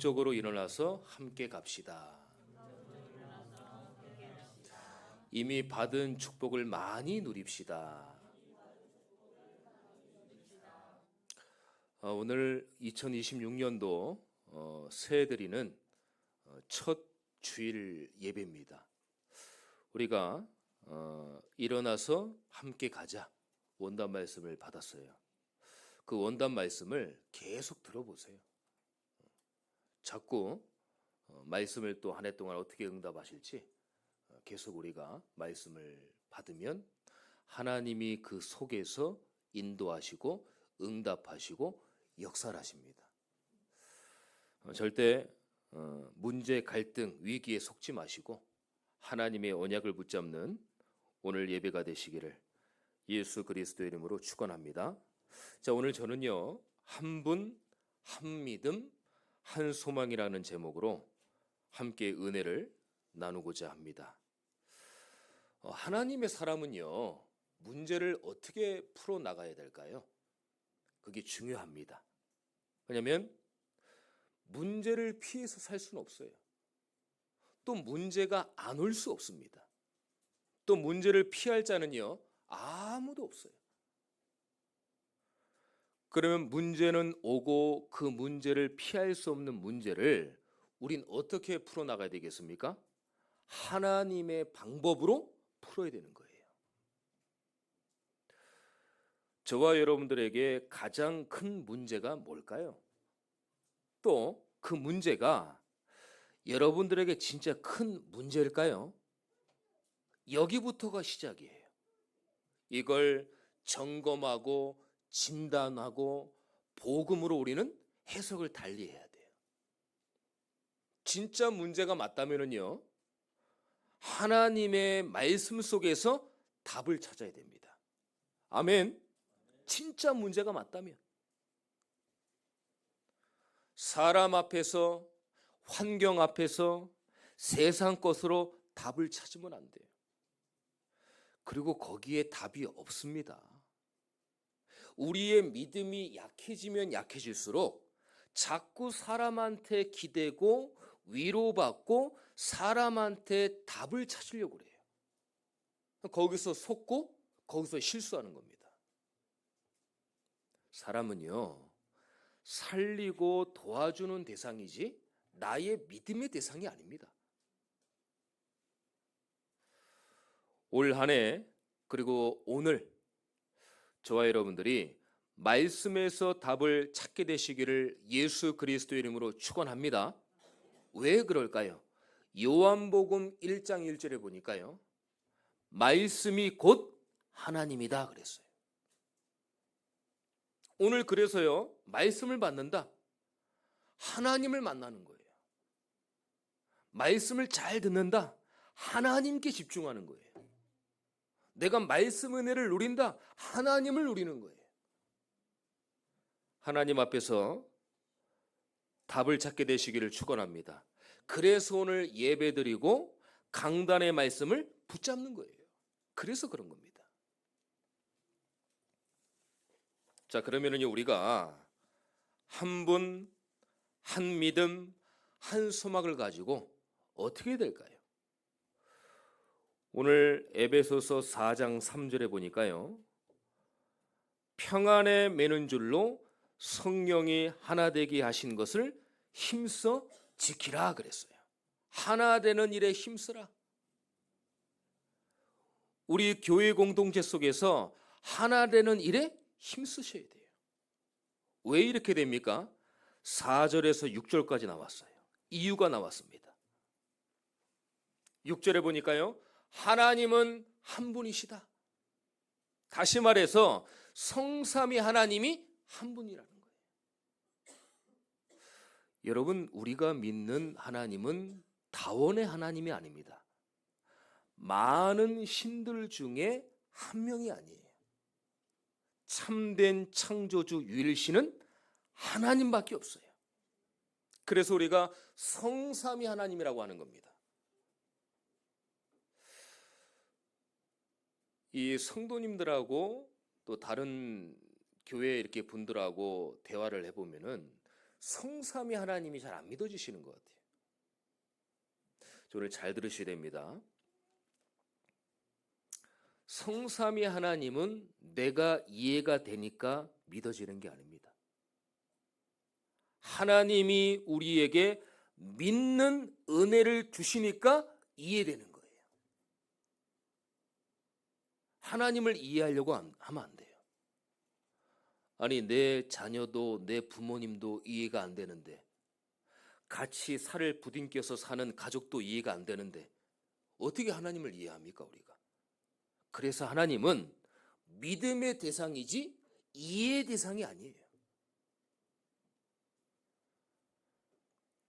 적극적으로 일어나서 함께 갑시다. 이미 받은 축복을 많이 누립시다. 오늘 2026년도 새해드리는 첫 주일 예배입니다. 우리가 일어나서 함께 가자 원단 말씀을 받았어요. 그 원단 말씀을 계속 들어보세요. 자꾸 말씀을 또 한 해 동안 어떻게 응답하실지 계속 우리가 말씀을 받으면 하나님이 그 속에서 인도하시고 응답하시고 역사를 하십니다. 절대 문제, 갈등, 위기에 속지 마시고 하나님의 언약을 붙잡는 오늘 예배가 되시기를 예수 그리스도의 이름으로 축원합니다. 자, 오늘 저는요, 한 분, 한 믿음, 한 소망이라는 제목으로 함께 은혜를 나누고자 합니다. 하나님의 사람은요, 문제를 어떻게 풀어 나가야 될까요? 그게 중요합니다. 왜냐하면 문제를 피해서 살 수는 없어요. 또 문제가 안 올 수 없습니다. 또 문제를 피할 자는요, 아무도 없어요. 그러면 문제는 오고 그 문제를 피할 수 없는 문제를 우린 어떻게 풀어나가야 되겠습니까? 하나님의 방법으로 풀어야 되는 거예요. 저와 여러분들에게 가장 큰 문제가 뭘까요? 또 그 문제가 여러분들에게 진짜 큰 문제일까요? 여기부터가 시작이에요. 이걸 점검하고 진단하고 복음으로 우리는 해석을 달리해야 돼요. 진짜 문제가 맞다면은요, 하나님의 말씀 속에서 답을 찾아야 됩니다. 아멘. 진짜 문제가 맞다면 사람 앞에서, 환경 앞에서, 세상 것으로 답을 찾으면 안 돼요. 그리고 거기에 답이 없습니다. 우리의 믿음이 약해지면 약해질수록 자꾸 사람한테 기대고 위로받고 사람한테 답을 찾으려고 그래요. 거기서 속고 거기서 실수하는 겁니다. 사람은요, 살리고 도와주는 대상이지 나의 믿음의 대상이 아닙니다. 올 한 해 그리고 오늘 저와 여러분들이 말씀에서 답을 찾게 되시기를 예수 그리스도의 이름으로 축원합니다. 왜 그럴까요? 요한복음 1장 1절에 보니까요, 말씀이 곧 하나님이다 그랬어요. 오늘 그래서요, 말씀을 받는다, 하나님을 만나는 거예요. 말씀을 잘 듣는다, 하나님께 집중하는 거예요. 내가 말씀 은혜를 누린다, 하나님을 누리는 거예요. 하나님 앞에서 답을 찾게 되시기를 축원합니다. 그래서 오늘 예배드리고 강단의 말씀을 붙잡는 거예요. 그래서 그런 겁니다. 자, 그러면은요, 우리가 한 분, 한 믿음, 한 소망을 가지고 어떻게 해야 될까요? 오늘 에베소서 4장 3절에 보니까요, 평안에 매는 줄로 성령이 하나 되게 하신 것을 힘써 지키라 그랬어요. 하나 되는 일에 힘쓰라. 우리 교회 공동체 속에서 하나 되는 일에 힘쓰셔야 돼요. 왜 이렇게 됩니까? 4절에서 6절까지 나왔어요. 이유가 나왔습니다. 6절에 보니까요, 하나님은 한 분이시다. 다시 말해서 성삼위 하나님이 한 분이라는 거예요. 여러분, 우리가 믿는 하나님은 다원의 하나님이 아닙니다. 많은 신들 중에 한 명이 아니에요. 참된 창조주 유일신은 하나님밖에 없어요. 그래서 우리가 성삼위 하나님이라고 하는 겁니다. 이 성도님들하고 또 다른 교회 이렇게 분들하고 대화를 해보면은 성삼위 하나님이 잘 안 믿어지시는 것 같아요. 오늘 잘 들으셔야 됩니다. 성삼위 하나님은 내가 이해가 되니까 믿어지는 게 아닙니다. 하나님이 우리에게 믿는 은혜를 주시니까 이해되는 거예요. 하나님을 이해하려고 하면 안 돼요. 아니, 내 자녀도 내 부모님도 이해가 안 되는데, 같이 살을 부둥켜서 사는 가족도 이해가 안 되는데 어떻게 하나님을 이해합니까, 우리가? 그래서 하나님은 믿음의 대상이지 이해의 대상이 아니에요.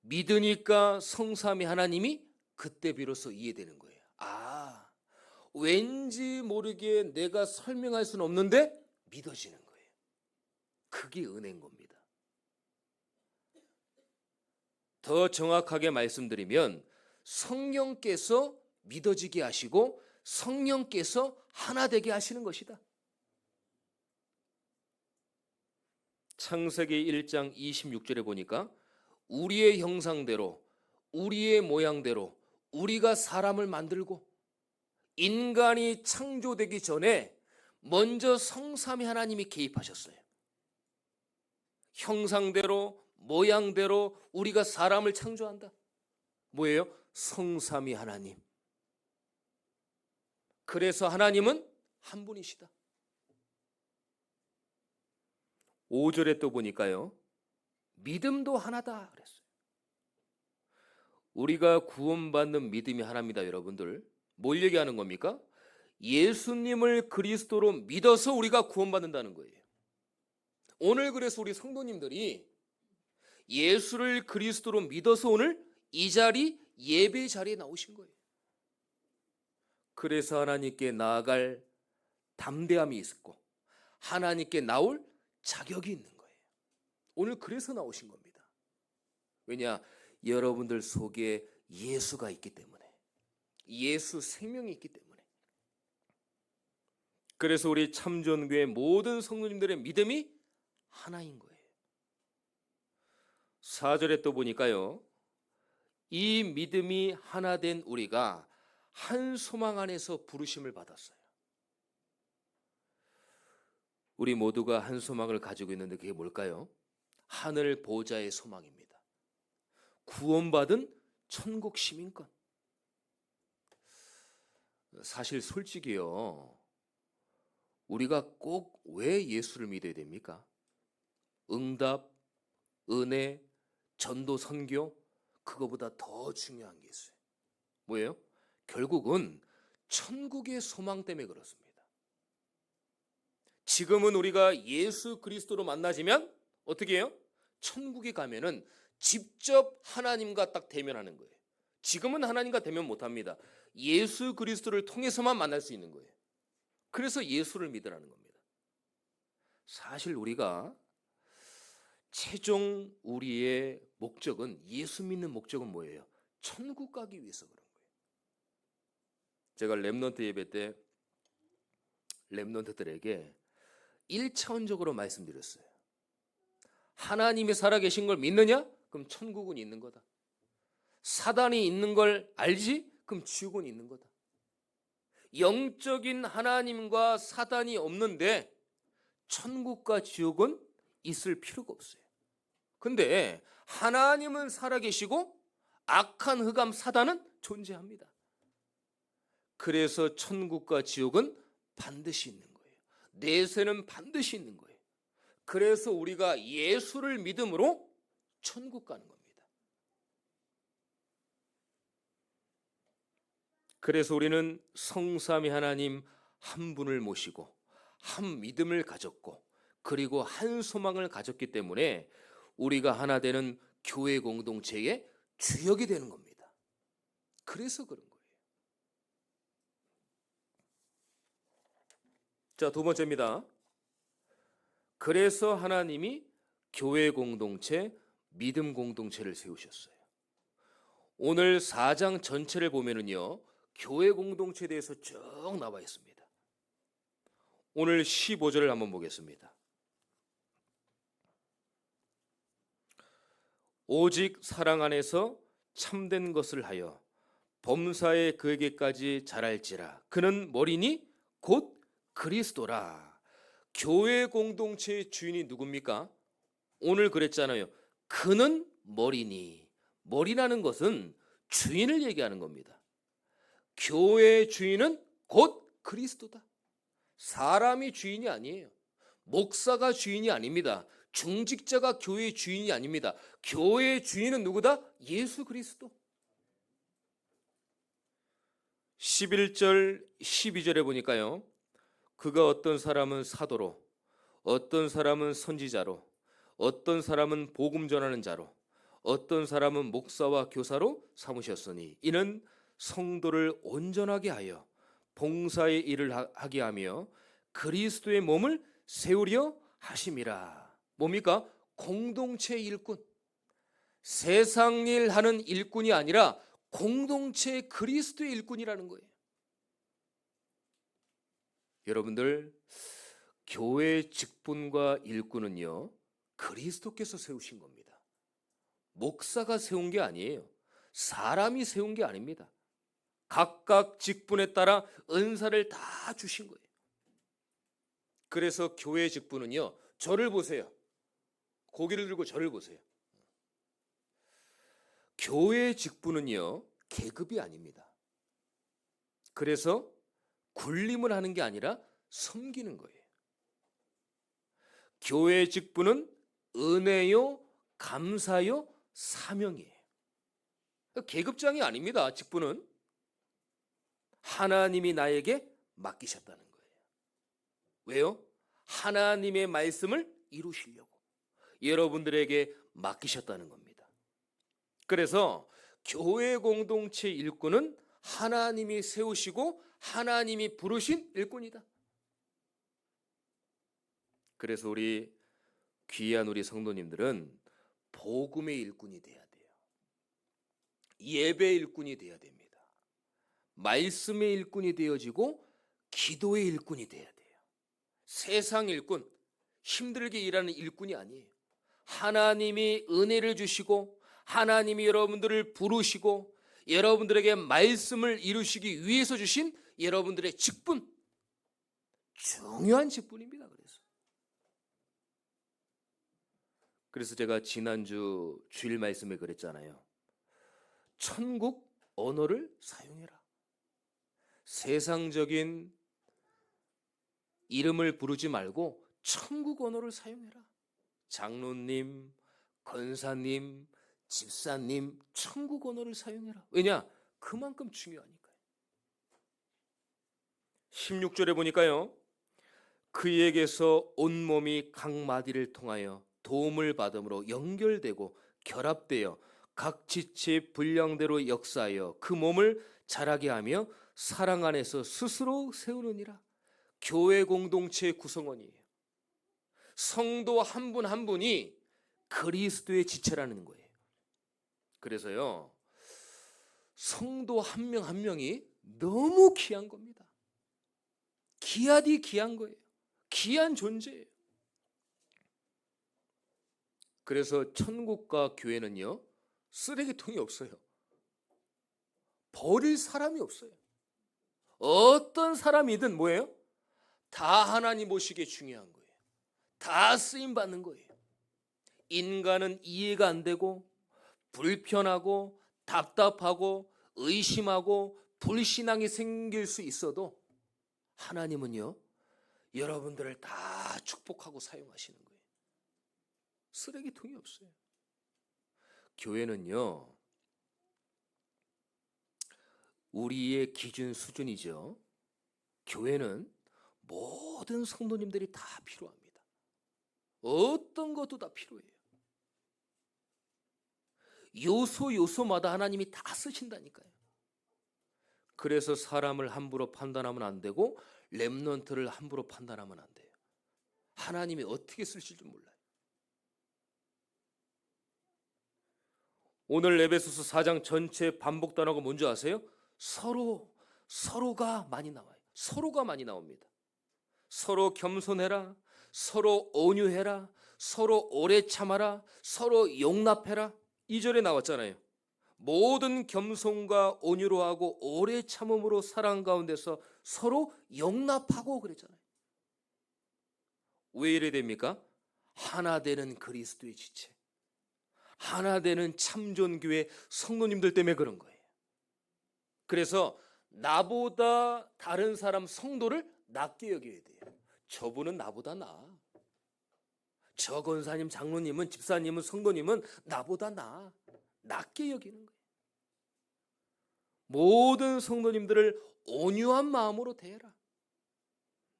믿으니까 성삼위 하나님이 그때 비로소 이해되는 거예요. 아, 왠지 모르게 내가 설명할 수는 없는데 믿어지는 거예요. 그게 은혜인 겁니다. 더 정확하게 말씀드리면 성령께서 믿어지게 하시고 성령께서 하나 되게 하시는 것이다. 창세기 1장 26절에 보니까 우리의 형상대로 우리의 모양대로 우리가 사람을 만들고, 인간이 창조되기 전에 먼저 성삼위 하나님이 개입하셨어요. 형상대로 모양대로 우리가 사람을 창조한다. 뭐예요? 성삼위 하나님. 그래서 하나님은 한 분이시다. 5절에 또 보니까요, 믿음도 하나다 그랬어요. 우리가 구원받는 믿음이 하나입니다. 여러분들, 뭘 얘기하는 겁니까? 예수님을 그리스도로 믿어서 우리가 구원받는다는 거예요. 오늘 그래서 우리 성도님들이 예수를 그리스도로 믿어서 오늘 이 자리, 예배 자리에 나오신 거예요. 그래서 하나님께 나아갈 담대함이 있었고 하나님께 나올 자격이 있는 거예요. 오늘 그래서 나오신 겁니다. 왜냐? 여러분들 속에 예수가 있기 때문에, 예수 생명이 있기 때문에. 그래서 우리 참전교회 모든 성도님들의 믿음이 하나인 거예요. 4절에 또 보니까요, 이 믿음이 하나 된 우리가 한 소망 안에서 부르심을 받았어요. 우리 모두가 한 소망을 가지고 있는데 그게 뭘까요? 하늘 보좌의 소망입니다. 구원받은 천국 시민권. 사실 솔직히요, 우리가 꼭 왜 예수를 믿어야 됩니까? 응답, 은혜, 전도, 선교, 그거보다 더 중요한 게 있어요. 뭐예요? 결국은 천국의 소망 때문에 그렇습니다. 지금은 우리가 예수 그리스도로 만나지면 어떻게 해요? 천국에 가면은 직접 하나님과 딱 대면하는 거예요. 지금은 하나님과 대면 못합니다. 예수 그리스도를 통해서만 만날 수 있는 거예요. 그래서 예수를 믿으라는 겁니다. 사실 우리가 최종 우리의 목적은, 예수 믿는 목적은 뭐예요? 천국 가기 위해서 그런 거예요. 제가 렘넌트 예배 때 렘넌트들에게 1차원적으로 말씀드렸어요. 하나님이 살아계신 걸 믿느냐? 그럼 천국은 있는 거다. 사단이 있는 걸 알지? 그럼 지옥은 있는 거다. 영적인 하나님과 사단이 없는데 천국과 지옥은 있을 필요가 없어요. 근데 하나님은 살아계시고 악한 흑암 사단은 존재합니다. 그래서 천국과 지옥은 반드시 있는 거예요. 내세는 반드시 있는 거예요. 그래서 우리가 예수를 믿음으로 천국 가는 겁니다. 그래서 우리는 성삼위 하나님 한 분을 모시고 한 믿음을 가졌고 그리고 한 소망을 가졌기 때문에 우리가 하나 되는 교회 공동체의 주역이 되는 겁니다. 그래서 그런 거예요. 자, 두 번째입니다. 그래서 하나님이 교회 공동체, 믿음 공동체를 세우셨어요. 오늘 4장 전체를 보면은요, 교회 공동체에 대해서 쭉 나와 있습니다. 오늘 15절을 한번 보겠습니다. 오직 사랑 안에서 참된 것을 하여 범사에 그에게까지 자랄지라. 그는 머리니 곧 그리스도라. 교회 공동체의 주인이 누굽니까? 오늘 그랬잖아요. 그는 머리니. 머리라는 것은 주인을 얘기하는 겁니다. 교회의 주인은 곧 그리스도다. 사람이 주인이 아니에요. 목사가 주인이 아닙니다. 중직자가 교회의 주인이 아닙니다. 교회의 주인은 누구다? 예수 그리스도. 11절 12절에 보니까요. 그가 어떤 사람은 사도로, 어떤 사람은 선지자로, 어떤 사람은 복음 전하는 자로, 어떤 사람은 목사와 교사로 삼으셨으니 이는 성도를 온전하게 하여 봉사의 일을 하게 하며 그리스도의 몸을 세우려 하심이라. 뭡니까? 공동체의 일꾼. 세상 일 하는 일꾼이 아니라 공동체 그리스도의 일꾼이라는 거예요. 여러분들, 교회의 직분과 일꾼은요, 그리스도께서 세우신 겁니다. 목사가 세운 게 아니에요. 사람이 세운 게 아닙니다. 각각 직분에 따라 은사를 다 주신 거예요. 그래서 교회의 직분은요, 저를 보세요. 고개를 들고 저를 보세요. 교회의 직분은요, 계급이 아닙니다. 그래서 굴림을 하는 게 아니라 섬기는 거예요. 교회의 직분은 은혜요, 감사요, 사명이에요. 계급장이 아닙니다. 직분은 하나님이 나에게 맡기셨다는 거예요. 왜요? 하나님의 말씀을 이루시려고 여러분들에게 맡기셨다는 겁니다. 그래서 교회 공동체 일꾼은 하나님이 세우시고 하나님이 부르신 일꾼이다. 그래서 우리 귀한 우리 성도님들은 복음의 일꾼이 돼야 돼요. 예배의 일꾼이 돼야 됩니다. 말씀의 일꾼이 되어지고 기도의 일꾼이 돼야 돼요. 세상 일꾼, 힘들게 일하는 일꾼이 아니에요. 하나님이 은혜를 주시고 하나님이 여러분들을 부르시고 여러분들에게 말씀을 이루시기 위해서 주신 여러분들의 직분, 중요한 직분입니다. 그래서 제가 지난주 주일 말씀에 그랬잖아요. 천국 언어를 사용해라. 세상적인 이름을 부르지 말고 천국 언어를 사용해라. 장로님, 권사님, 집사님, 천국 언어를 사용해라. 왜냐? 그만큼 중요하니까요. 16절에 보니까요. 그에게서 온몸이 각 마디를 통하여 도움을 받음으로 연결되고 결합되어 각 지체 분량대로 역사하여 그 몸을 자라게 하며 사랑 안에서 스스로 세우느니라. 교회 공동체의 구성원이에요. 성도 한 분 한 분이 그리스도의 지체라는 거예요. 그래서요, 성도 한 명 한 명이 너무 귀한 겁니다. 귀하디 귀한 거예요. 귀한 존재예요. 그래서 천국과 교회는요, 쓰레기통이 없어요. 버릴 사람이 없어요. 어떤 사람이든 뭐예요? 다 하나님 보시기에 중요한 거예요. 다 쓰임 받는 거예요. 인간은 이해가 안 되고 불편하고 답답하고 의심하고 불신앙이 생길 수 있어도 하나님은요, 여러분들을 다 축복하고 사용하시는 거예요. 쓰레기통이 없어요. 교회는요, 우리의 기준 수준이죠. 교회는 모든 성도님들이 다 필요합니다. 어떤 것도 다 필요해요. 요소마다 하나님이 다 쓰신다니까요. 그래서 사람을 함부로 판단하면 안 되고 렘넌트를 함부로 판단하면 안 돼요. 하나님이 어떻게 쓰실 줄 몰라요. 오늘 에베소서 4장 전체 반복 단어가 뭔지 아세요? 서로가 많이 나와요. 서로가 많이 나옵니다. 서로 겸손해라, 서로 온유해라, 서로 오래 참아라, 서로 용납해라. 2절에 나왔잖아요. 모든 겸손과 온유로 하고 오래 참음으로 사랑 가운데서 서로 용납하고 그랬잖아요. 왜 이래 됩니까? 하나 되는 그리스도의 지체, 하나 되는 참존교회 성도님들 때문에 그런 거예요. 그래서 나보다 다른 사람 성도를 낮게 여겨야 돼요. 저분은 나보다 나아. 저 권사님, 장로님은, 집사님은, 성도님은 나보다 나아. 낮게 여기는 거예요. 모든 성도님들을 온유한 마음으로 대해라.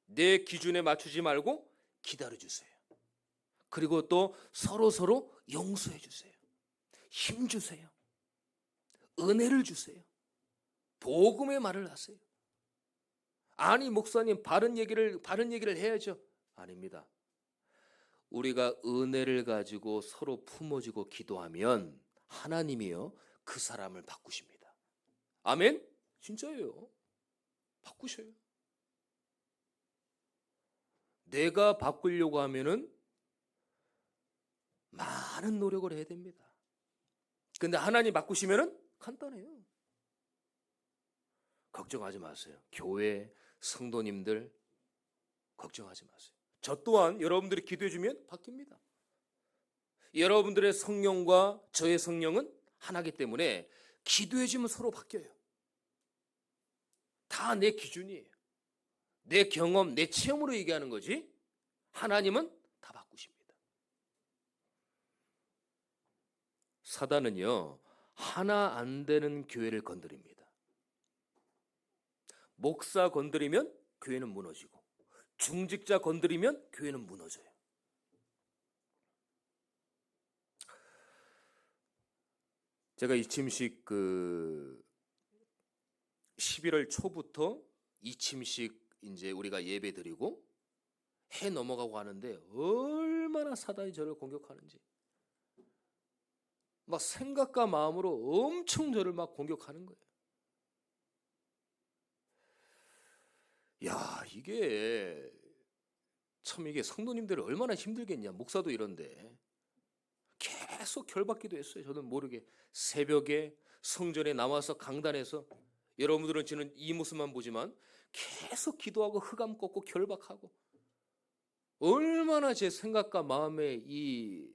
내 기준에 맞추지 말고 기다려주세요. 그리고 또 서로 용서해 주세요. 힘 주세요. 은혜를 주세요. 복음의 말을 하세요. 아니 목사님 바른 얘기를 해야죠. 아닙니다. 우리가 은혜를 가지고 서로 품어주고 기도하면 하나님이요 그 사람을 바꾸십니다. 아멘? 진짜예요. 바꾸셔요. 내가 바꾸려고 하면은 많은 노력을 해야 됩니다. 근데 하나님 바꾸시면은 간단해요. 걱정하지 마세요. 교회 성도님들 걱정하지 마세요. 저 또한 여러분들이 기도해 주면 바뀝니다. 여러분들의 성령과 저의 성령은 하나이기 때문에 기도해 주면 서로 바뀌어요. 다 내 기준이에요. 내 경험, 내 체험으로 얘기하는 거지 하나님은 다 바꾸십니다. 사단은요 하나 안 되는 교회를 건드립니다. 목사 건드리면 교회는 무너지고 중직자 건드리면 교회는 무너져요. 제가 이침식 11월 초부터 이침식 이제 우리가 예배 드리고 해 넘어가고 하는데 얼마나 사단이 저를 공격하는지 막 생각과 마음으로 엄청 저를 막 공격하는 거예요. 야, 이게 성도님들이 얼마나 힘들겠냐. 목사도 이런데 계속 결받기도 했어요. 저는 모르게 새벽에 성전에 나와서 강단에서 여러분들은 저는 이 모습만 보지만 계속 기도하고 흑암 꺾고 결박하고 얼마나 제 생각과 마음에 이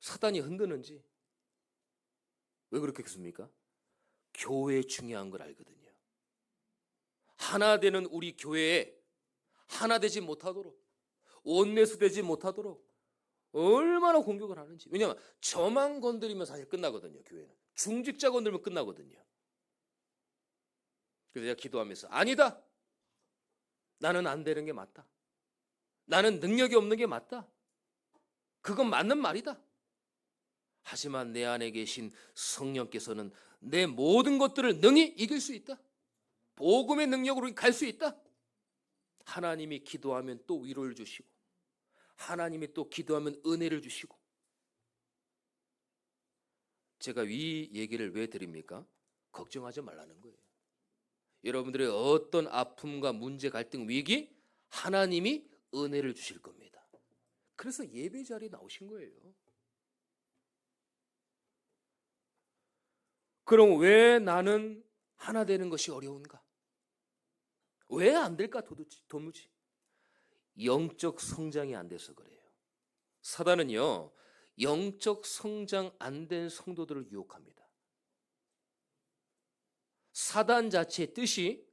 사단이 흔드는지. 왜 그렇게 했습니까? 교회 중요한 걸 알거든요. 하나 되는 우리 교회에 하나 되지 못하도록 원내수 되지 못하도록 얼마나 공격을 하는지. 왜냐하면 저만 건드리면 사실 끝나거든요. 교회는 중직자 건드리면 끝나거든요. 그래서 제가 기도하면서 아니다. 나는 안 되는 게 맞다. 나는 능력이 없는 게 맞다. 그건 맞는 말이다. 하지만 내 안에 계신 성령께서는 내 모든 것들을 능히 이길 수 있다. 복음의 능력으로 갈 수 있다. 하나님이 기도하면 또 위로를 주시고 하나님이 또 기도하면 은혜를 주시고. 제가 이 얘기를 왜 드립니까? 걱정하지 말라는 거예요. 여러분들의 어떤 아픔과 문제, 갈등, 위기 하나님이 은혜를 주실 겁니다. 그래서 예배 자리에 나오신 거예요. 그럼 왜 나는 하나 되는 것이 어려운가? 왜 안 될까 도무지? 영적 성장이 안 돼서 그래요. 사단은요 영적 성장 안 된 성도들을 유혹합니다. 사단 자체의 뜻이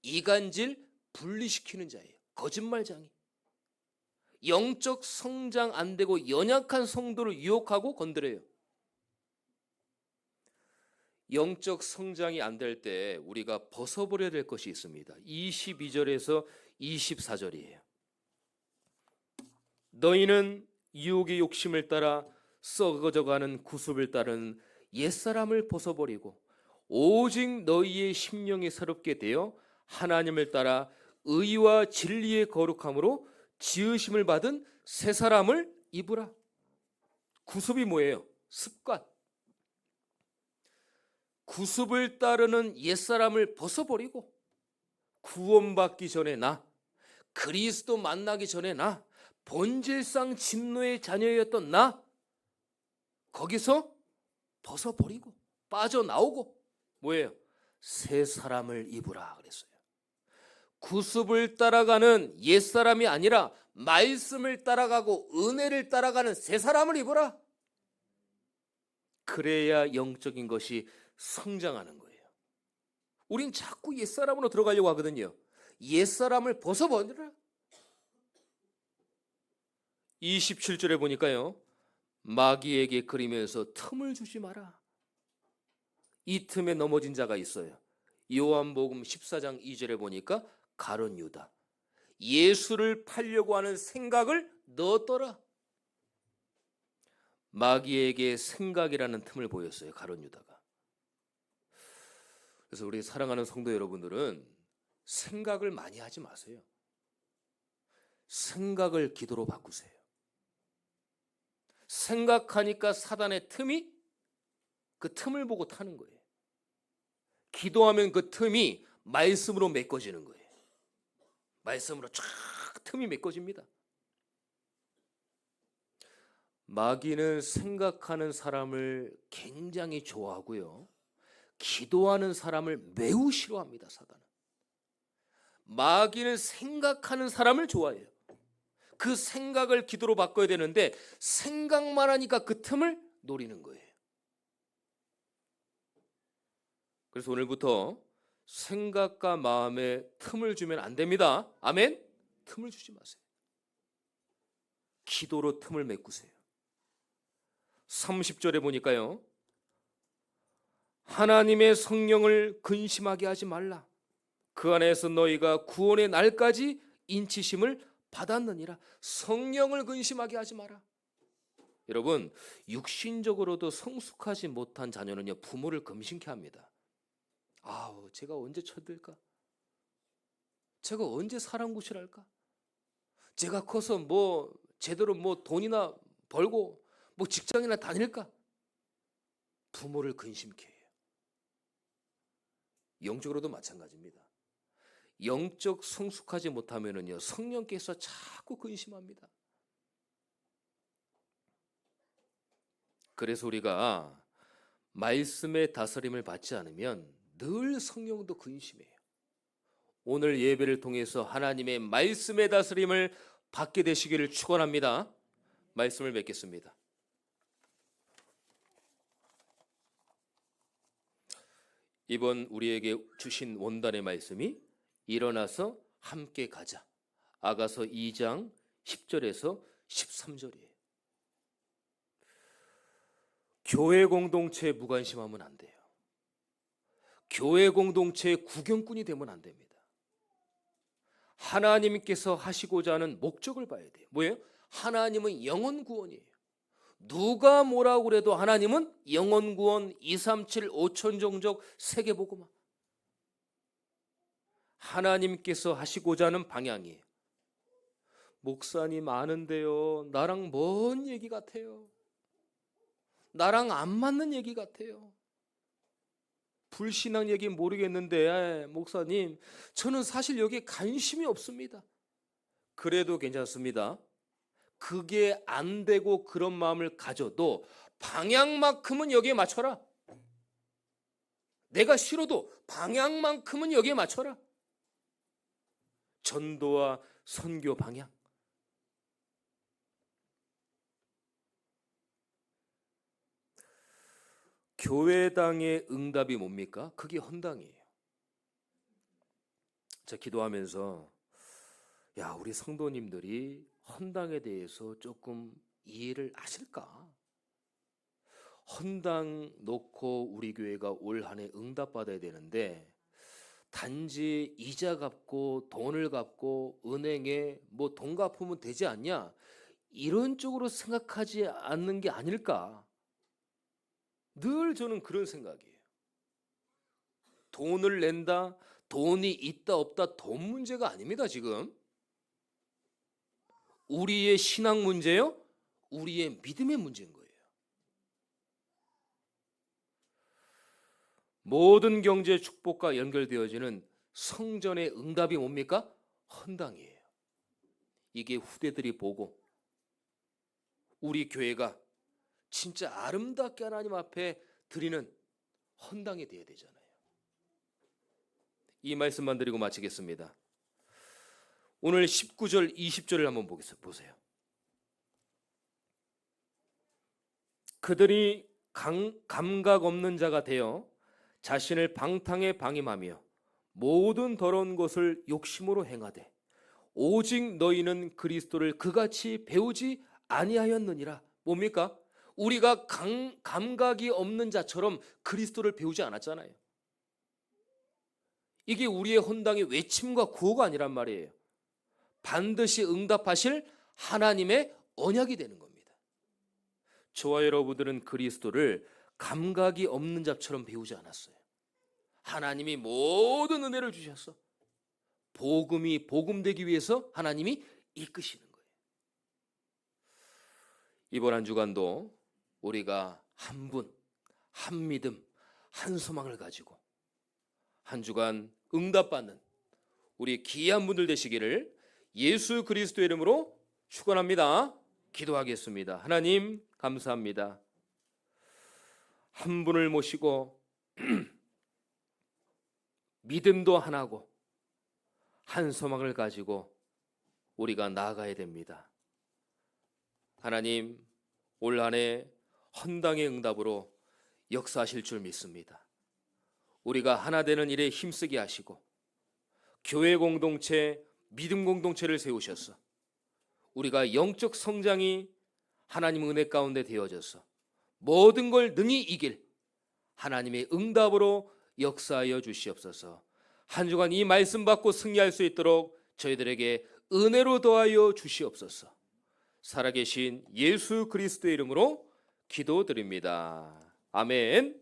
이간질 분리시키는 자예요. 거짓말장이. 영적 성장 안 되고 연약한 성도를 유혹하고 건드려요. 영적 성장이 안 될 때 우리가 벗어버려야 될 것이 있습니다. 22절에서 24절이에요. 너희는 유혹의 욕심을 따라 썩어져가는 구습을 따르는 옛사람을 벗어버리고 오직 너희의 심령이 새롭게 되어 하나님을 따라 의와 진리의 거룩함으로 지으심을 받은 새 사람을 입으라. 구습이 뭐예요? 습관. 구습을 따르는 옛사람을 벗어버리고 구원받기 전에 나, 그리스도 만나기 전에 나, 본질상 진노의 자녀였던 나, 거기서 벗어버리고 빠져나오고 뭐예요? 새 사람을 입으라 그랬어요. 구습을 따라가는 옛사람이 아니라 말씀을 따라가고 은혜를 따라가는 새 사람을 입으라. 그래야 영적인 것이 성장하는 거예요. 우린 자꾸 옛사람으로 들어가려고 하거든요. 옛사람을 벗어버리라. 27절에 보니까요, 마귀에게 그리면서 틈을 주지 마라. 이 틈에 넘어진 자가 있어요. 요한복음 14장 2절에 보니까 가룟 유다, 예수를 팔려고 하는 생각을 넣었더라. 마귀에게 생각이라는 틈을 보였어요, 가룟 유다가. 그래서 우리 사랑하는 성도 여러분들은 생각을 많이 하지 마세요. 생각을 기도로 바꾸세요. 생각하니까 사단의 틈이 그 틈을 보고 타는 거예요. 기도하면 그 틈이 말씀으로 메꿔지는 거예요. 말씀으로 쫙 틈이 메꿔집니다. 마귀는 생각하는 사람을 굉장히 좋아하고요, 기도하는 사람을 매우 싫어합니다. 사단은. 마귀는 생각하는 사람을 좋아해요. 그 생각을 기도로 바꿔야 되는데 생각만 하니까 그 틈을 노리는 거예요. 그래서 오늘부터 생각과 마음에 틈을 주면 안 됩니다. 아멘? 틈을 주지 마세요. 기도로 틈을 메꾸세요. 30절에 보니까요, 하나님의 성령을 근심하게 하지 말라. 그 안에서 너희가 구원의 날까지 인치심을 받았느니라. 성령을 근심하게 하지 마라. 여러분, 육신적으로도 성숙하지 못한 자녀는요, 부모를 금심케 합니다. 아우, 제가 언제 쳐들까? 제가 언제 사람 구실할까? 제가 커서 뭐 제대로 뭐 돈이나 벌고 뭐 직장이나 다닐까? 부모를 근심케 해요. 영적으로도 마찬가지입니다. 영적 성숙하지 못하면은요, 성령께서 자꾸 근심합니다. 그래서 우리가 말씀의 다스림을 받지 않으면 늘 성령도 근심해요. 오늘 예배를 통해서 하나님의 말씀의 다스림을 받게 되시기를 축원합니다. 말씀을 맺겠습니다. 이번 우리에게 주신 원단의 말씀이 일어나서 함께 가자. 아가서 2장 10절에서 13절이에요. 교회 공동체에 무관심하면 안 돼요. 교회 공동체의 구경꾼이 되면 안 됩니다. 하나님께서 하시고자 하는 목적을 봐야 돼요. 뭐예요? 하나님은 영혼 구원이에요. 누가 뭐라고 그래도 하나님은 영혼 구원, 237 5천 종족 세계복음화. 하나님께서 하시고자 하는 방향이에요. 목사님 아는데요, 나랑 먼 얘기 같아요. 나랑 안 맞는 얘기 같아요. 불신앙 얘기 모르겠는데 목사님, 저는 사실 여기에 관심이 없습니다. 그래도 괜찮습니다. 그게 안 되고 그런 마음을 가져도 방향만큼은 여기에 맞춰라. 내가 싫어도 방향만큼은 여기에 맞춰라. 전도와 선교 방향. 교회당의 응답이 뭡니까? 그게 헌당이에요. 제가 기도하면서 야, 우리 성도님들이 헌당에 대해서 조금 이해를 하실까? 헌당 놓고 우리 교회가 올 한 해 응답받아야 되는데 단지 이자 갚고 돈을 갚고 은행에 뭐 돈 갚으면 되지 않냐? 이런 쪽으로 생각하지 않는 게 아닐까? 늘 저는 그런 생각이에요. 돈을 낸다, 돈이 있다 없다, 돈 문제가 아닙니다. 지금 우리의 신앙 문제요, 우리의 믿음의 문제인 거예요. 모든 경제 축복과 연결되어지는 성전의 응답이 뭡니까? 헌당이에요. 이게 후대들이 보고 우리 교회가 진짜 아름답게 하나님 앞에 드리는 헌당이 되어야 되잖아요. 이 말씀만 드리고 마치겠습니다. 오늘 19절, 20절을 한번 보세요. 그들이 감각 없는 자가 되어 자신을 방탕에 방임하며 모든 더러운 것을 욕심으로 행하되 오직 너희는 그리스도를 그같이 배우지 아니하였느니라. 뭡니까? 우리가 감각이 없는 자처럼 그리스도를 배우지 않았잖아요. 이게 우리의 헌당의 외침과 구호가 아니란 말이에요. 반드시 응답하실 하나님의 언약이 되는 겁니다. 저와 여러분들은 그리스도를 감각이 없는 자처럼 배우지 않았어요. 하나님이 모든 은혜를 주셨어. 복음이 복음되기 위해서 하나님이 이끄시는 거예요. 이번 한 주간도 우리가 한 분, 한 믿음, 한 소망을 가지고 한 주간 응답받는 우리 귀한 분들 되시기를 예수 그리스도의 이름으로 축원합니다. 기도하겠습니다. 하나님 감사합니다. 한 분을 모시고 믿음도 하나고 한 소망을 가지고 우리가 나아가야 됩니다. 하나님, 올 한 해 헌당의 응답으로 역사하실 줄 믿습니다. 우리가 하나 되는 일에 힘쓰게 하시고 교회 공동체, 믿음 공동체를 세우셔서 우리가 영적 성장이 하나님 은혜 가운데 되어져서 모든 걸 능히 이길 하나님의 응답으로 역사하여 주시옵소서. 한 주간 이 말씀 받고 승리할 수 있도록 저희들에게 은혜로 더하여 주시옵소서. 살아계신 예수 그리스도의 이름으로 기도드립니다. 아멘.